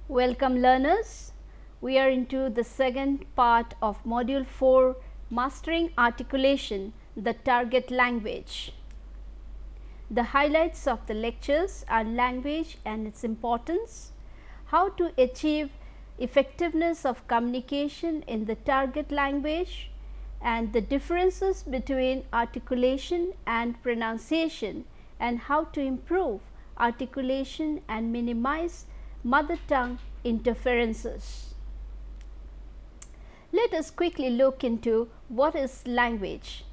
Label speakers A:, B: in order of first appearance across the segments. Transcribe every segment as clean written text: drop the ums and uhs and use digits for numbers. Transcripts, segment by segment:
A: Welcome learners, we are into the second part of module 4, Mastering Articulation, the Target Language. The highlights of the lectures are language and its importance, how to achieve effectiveness of communication in the target language, and the differences between articulation and pronunciation, and how to improve articulation and minimize mother tongue interferences. Let us quickly look into what is language.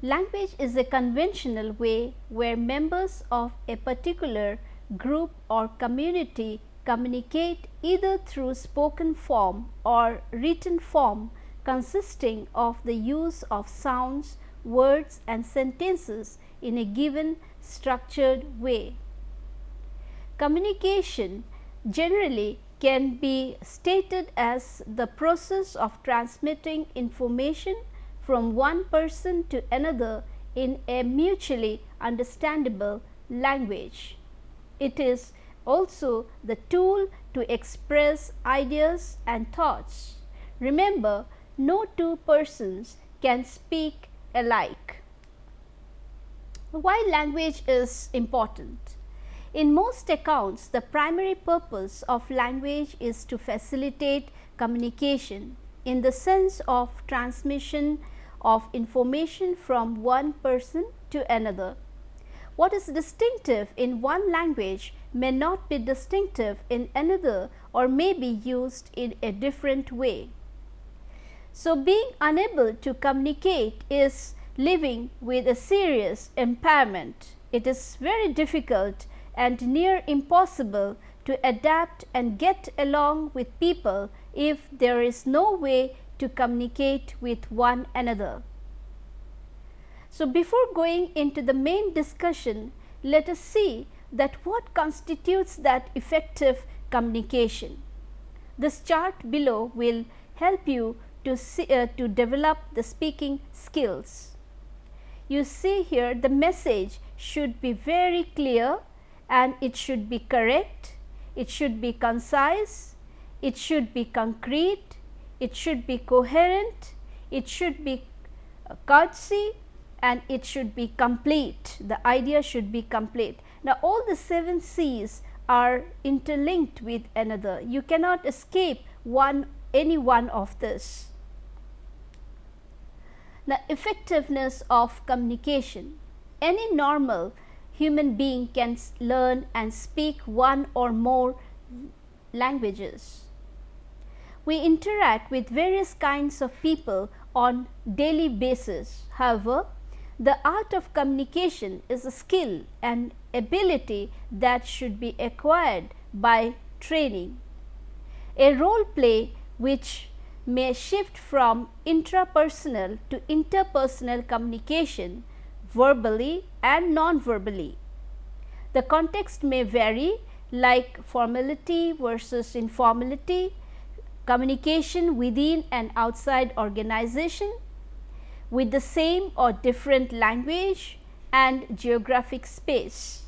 A: Language is a conventional way where members of a particular group or community communicate either through spoken form or written form, consisting of the use of sounds, words and sentences in a given structured way. Communication generally can be stated as the process of transmitting information from one person to another in a mutually understandable language. It is also the tool to express ideas and thoughts. Remember, no two persons can speak alike. Why language is important? In most accounts, the primary purpose of language is to facilitate communication in the sense of transmission of information from one person to another. What is distinctive in one language may not be distinctive in another or may be used in a different way. So, being unable to communicate is living with a serious impairment. It is very difficult and near impossible to adapt and get along with people if there is no way to communicate with one another. So, before going into the main discussion, let us see that what constitutes that effective communication. This chart below will help you to develop the speaking skills. You see here the message should be very clear and it should be correct, it should be concise, it should be concrete, it should be coherent, it should be courtesy and it should be complete. The idea should be complete. Now, all the 7 C's are interlinked with another. You cannot escape any one of this. Now, effectiveness of communication. Any normal human being can learn and speak one or more languages. We interact with various kinds of people on daily basis. However, the art of communication is a skill and ability that should be acquired by training. A role play which may shift from intrapersonal to interpersonal communication verbally and non-verbally. The context may vary, like formality versus informality, communication within and outside organization, with the same or different language and geographic space.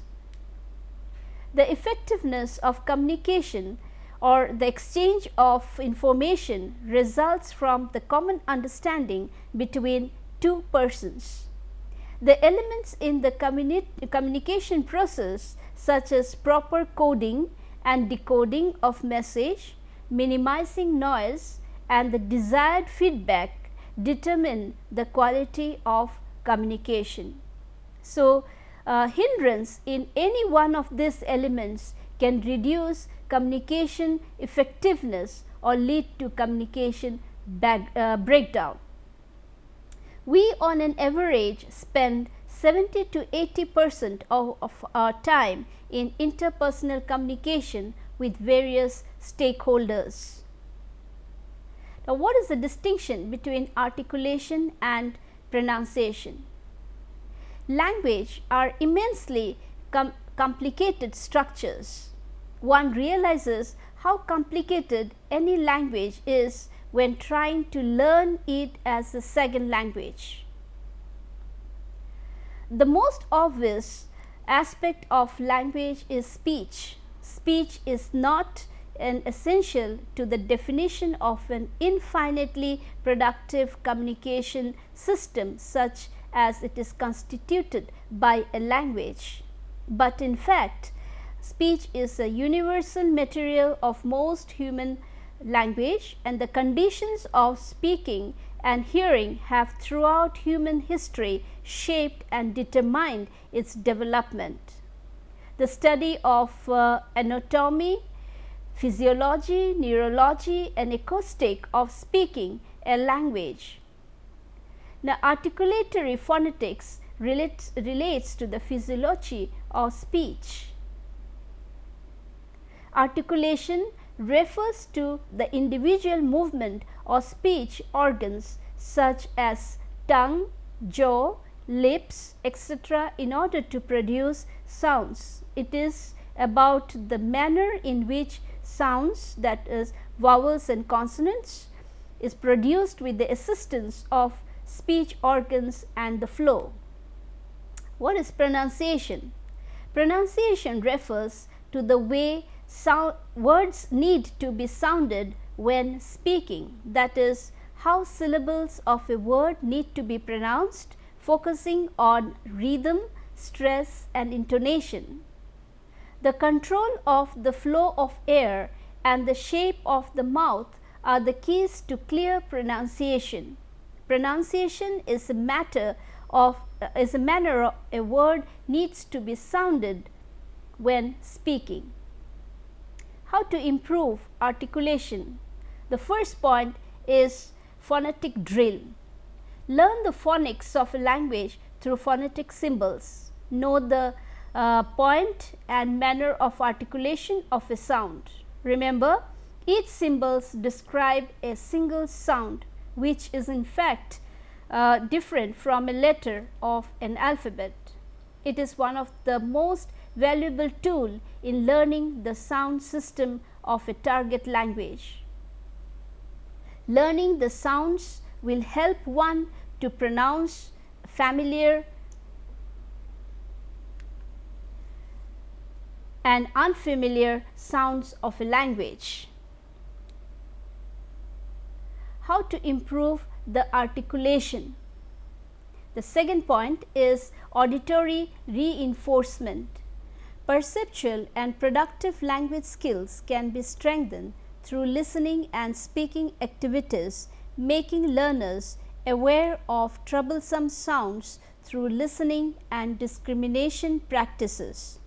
A: The effectiveness of communication or the exchange of information results from the common understanding between two persons. The elements in the communication process, such as proper coding and decoding of message, minimizing noise and the desired feedback, determine the quality of communication. So, hindrance in any one of these elements can reduce communication effectiveness or lead to communication breakdown. We on an average spend 70 to 80% of our time in interpersonal communication with various stakeholders. Now, what is the distinction between articulation and pronunciation? Language are immensely complicated structures. One realizes how complicated any language is when trying to learn it as a second language. The most obvious aspect of language is speech. Speech is not and essential to the definition of an infinitely productive communication system such as it is constituted by a language. But in fact, speech is a universal material of most human language, and the conditions of speaking and hearing have throughout human history shaped and determined its development. The study of anatomy, physiology, neurology and acoustic of speaking a language. Now, articulatory phonetics relates to the physiology of speech. Articulation refers to the individual movement of speech organs such as tongue, jaw, lips, etc. in order to produce sounds. It is about the manner in which sounds, that is vowels and consonants, is produced with the assistance of speech organs and the flow. What is pronunciation? Pronunciation refers to the way words need to be sounded when speaking, that is, how syllables of a word need to be pronounced, focusing on rhythm, stress and intonation. The control of the flow of air and the shape of the mouth are the keys to clear pronunciation. Pronunciation is a manner a word needs to be sounded when speaking. How to improve articulation? The first point is phonetic drill. Learn the phonics of a language through phonetic symbols. Know the point and manner of articulation of a sound. Remember, each symbols describe a single sound which is in fact different from a letter of an alphabet. It is one of the most valuable tool in learning the sound system of a target language. Learning the sounds will help one to pronounce familiar and unfamiliar sounds of a language. How to improve the articulation? The second point is auditory reinforcement. Perceptual and productive language skills can be strengthened through listening and speaking activities, making learners aware of troublesome sounds through listening and discrimination practices.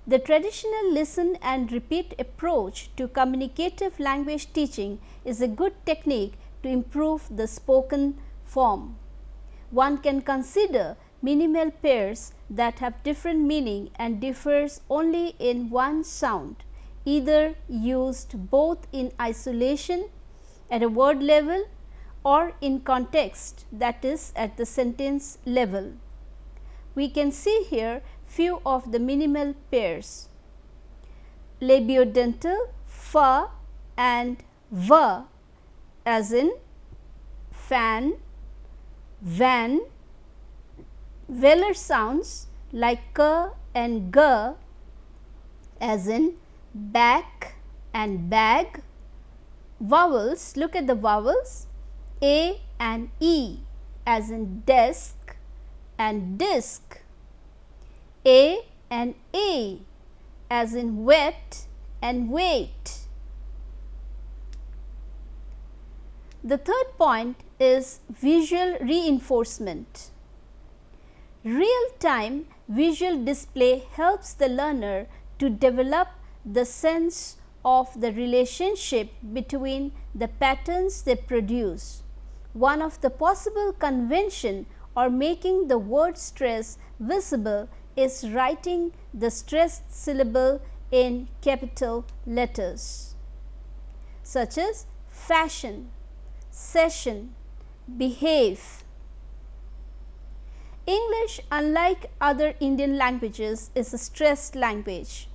A: The traditional listen and repeat approach to communicative language teaching is a good technique to improve the spoken form. One can consider minimal pairs that have different meaning and differs only in one sound, either used both in isolation at a word level or in context, that is at the sentence level. We can see here few of the minimal pairs: labiodental, fa and va, as in fan, van. Velar sounds like k and g, as in back and bag. Vowels, look at the vowels, a and e, as in desk and disc. A and a, as in wet and wait. The third point is visual reinforcement. Real-time visual display helps the learner to develop the sense of the relationship between the patterns they produce. One of the possible convention or making the word stress visible is writing the stressed syllable in capital letters, such as fashion, session, behave. English, unlike other Indian languages, is a stressed language.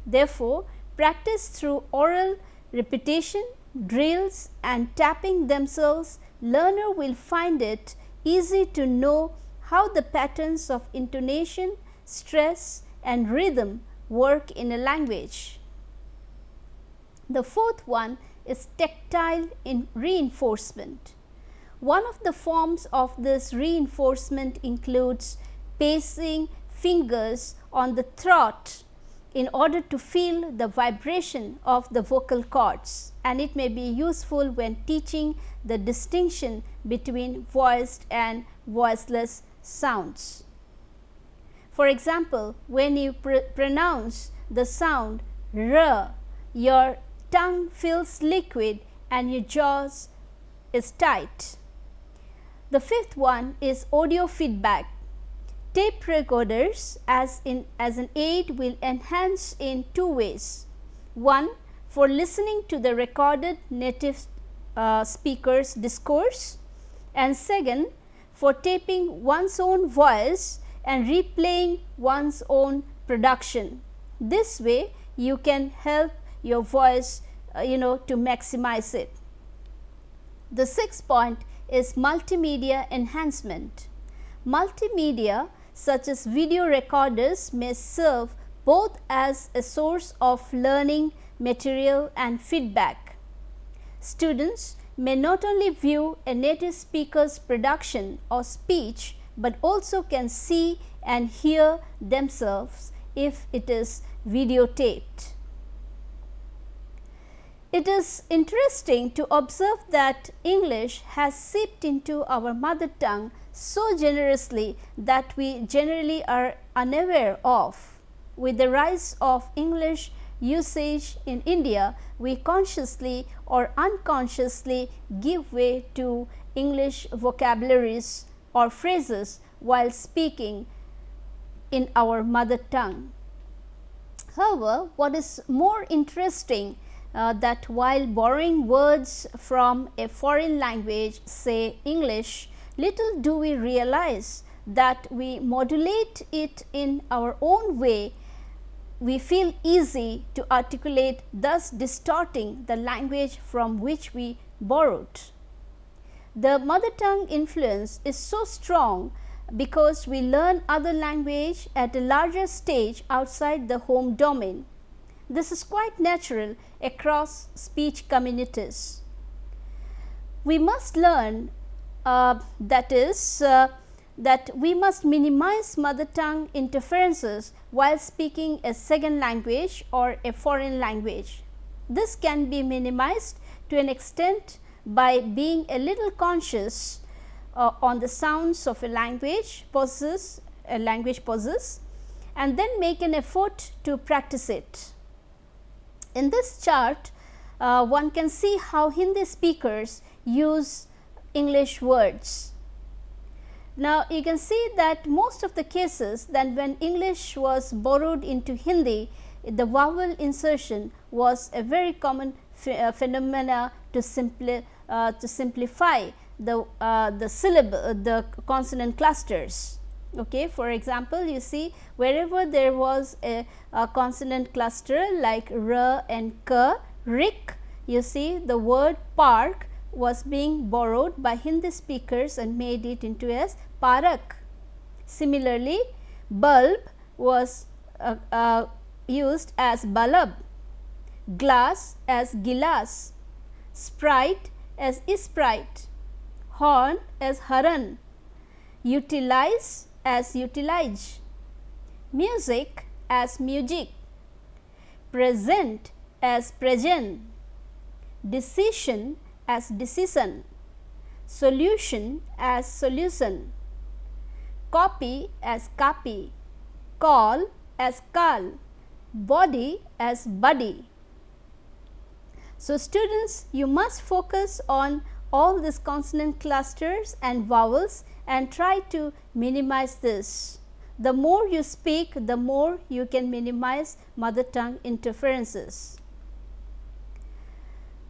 A: Therefore, practice through oral repetition, drills and tapping themselves, learner will find it easy to know how the patterns of intonation, stress and rhythm work in a language. The fourth one is tactile reinforcement. One of the forms of this reinforcement includes placing fingers on the throat in order to feel the vibration of the vocal cords, and it may be useful when teaching the distinction between voiced and voiceless sounds. For example, when you pronounce the sound r, your tongue feels liquid and your jaws is tight. The fifth one is audio feedback. Tape recorders as an aid will enhance in two ways. One, for listening to the recorded native speaker's discourse, and second, for taping one's own voice and replaying one's own production. This way you can help your voice to maximize it. The sixth point is multimedia enhancement. Multimedia such as video recorders may serve both as a source of learning material and feedback. Students may not only view a native speaker's production or speech, but also can see and hear themselves if it is videotaped. It is interesting to observe that English has seeped into our mother tongue so generously that we generally are unaware of. With the rise of English usage in India, we consciously or unconsciously give way to English vocabularies or phrases while speaking in our mother tongue. However, what is more interesting that while borrowing words from a foreign language, say English, little do we realize that we modulate it in our own way. We feel easy to articulate, thus distorting the language from which we borrowed. The mother tongue influence is so strong because we learn other language at a larger stage outside the home domain. This is quite natural across speech communities. We must learn that we must minimize mother tongue interferences while speaking a second language or a foreign language. This can be minimized to an extent by being a little conscious on the sounds of a language pauses, and then make an effort to practice it. In this chart, one can see how Hindi speakers use English words. Now, you can see that most of the cases that when English was borrowed into Hindi, the vowel insertion was a very common phenomena to simplify the consonant clusters. Okay. For example, you see wherever there was a consonant cluster like r and k, rik, you see the word park was being borrowed by Hindi speakers and made it into as parak. Similarly, bulb was used as balab, glass as gilas, sprite as sprite, horn as haran, utilize as utilage, music as music, present as present, decision as decision, solution as solution, copy as copy, call as call, body as body. So, students, you must focus on all these consonant clusters and vowels and try to minimize this. The more you speak, the more you can minimize mother tongue interferences.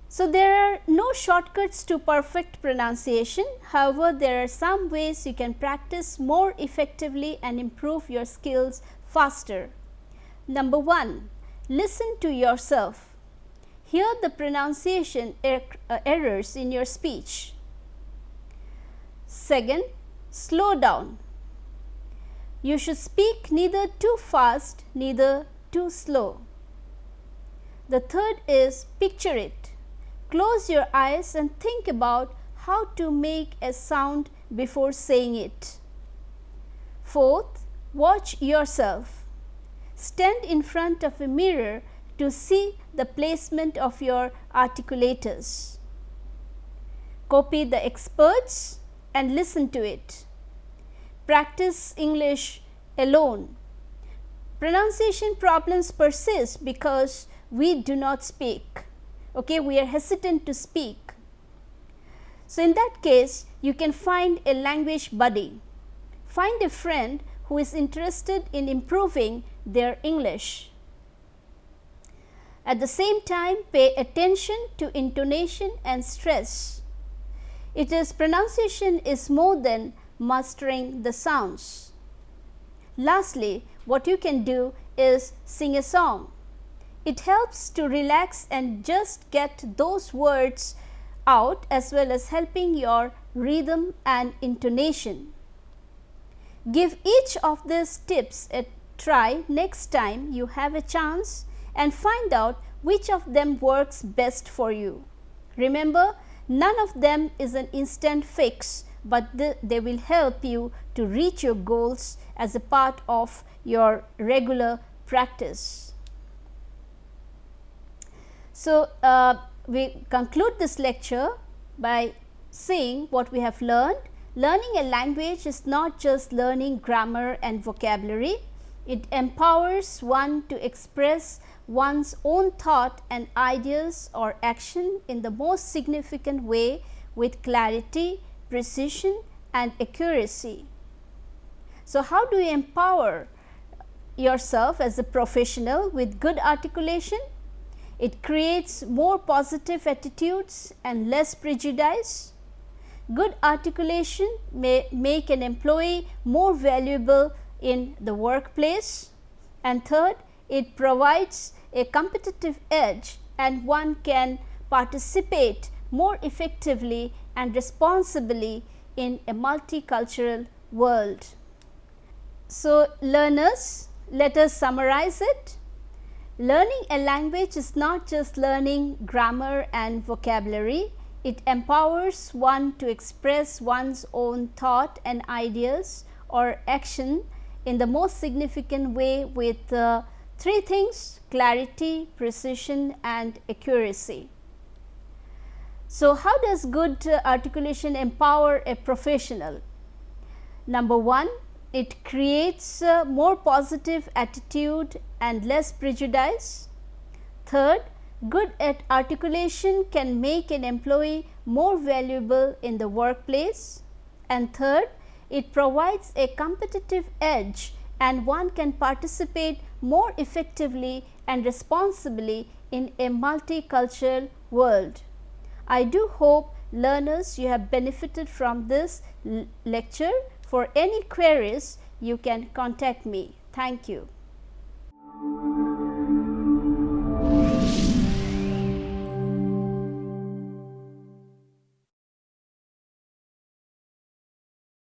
A: So, there are no shortcuts to perfect pronunciation. However, there are some ways you can practice more effectively and improve your skills faster. Number 1, listen to yourself. Hear the pronunciation errors in your speech. Second, slow down. You should speak neither too fast, neither too slow. The third is picture it. Close your eyes and think about how to make a sound before saying it. Fourth, watch yourself. Stand in front of a mirror to see the placement of your articulators. Copy the experts and listen to it. Practice English alone. Pronunciation problems persist because we do not speak. Okay, we are hesitant to speak. So, in that case, you can find a language buddy. Find a friend who is interested in improving their English. At the same time, pay attention to intonation and stress. Pronunciation is more than mastering the sounds. Lastly, what you can do is sing a song. It helps to relax and just get those words out, as well as helping your rhythm and intonation. Give each of these tips a try next time you have a chance and find out which of them works best for you. Remember, none of them is an instant fix, but they will help you to reach your goals as a part of your regular practice. So, we conclude this lecture by saying what we have learned. Learning a language is not just learning grammar and vocabulary. It empowers one to express one's own thought and ideas or action in the most significant way with clarity, precision and accuracy. So, how do you empower yourself as a professional with good articulation? It creates more positive attitudes and less prejudice. Good articulation may make an employee more valuable in the workplace. And third, it provides a competitive edge and one can participate more effectively and responsibly in a multicultural world. So, learners, let us summarize it. Learning a language is not just learning grammar and vocabulary. It empowers one to express one's own thought and ideas or action in the most significant way with three things: clarity, precision and accuracy. So, how does good articulation empower a professional? Number one, it creates a more positive attitude and less prejudice. Third, good articulation can make an employee more valuable in the workplace. And third, it provides a competitive edge and one can participate more effectively and responsibly in a multicultural world. I do hope learners you have benefited from this lecture. For any queries, you can contact me. Thank you.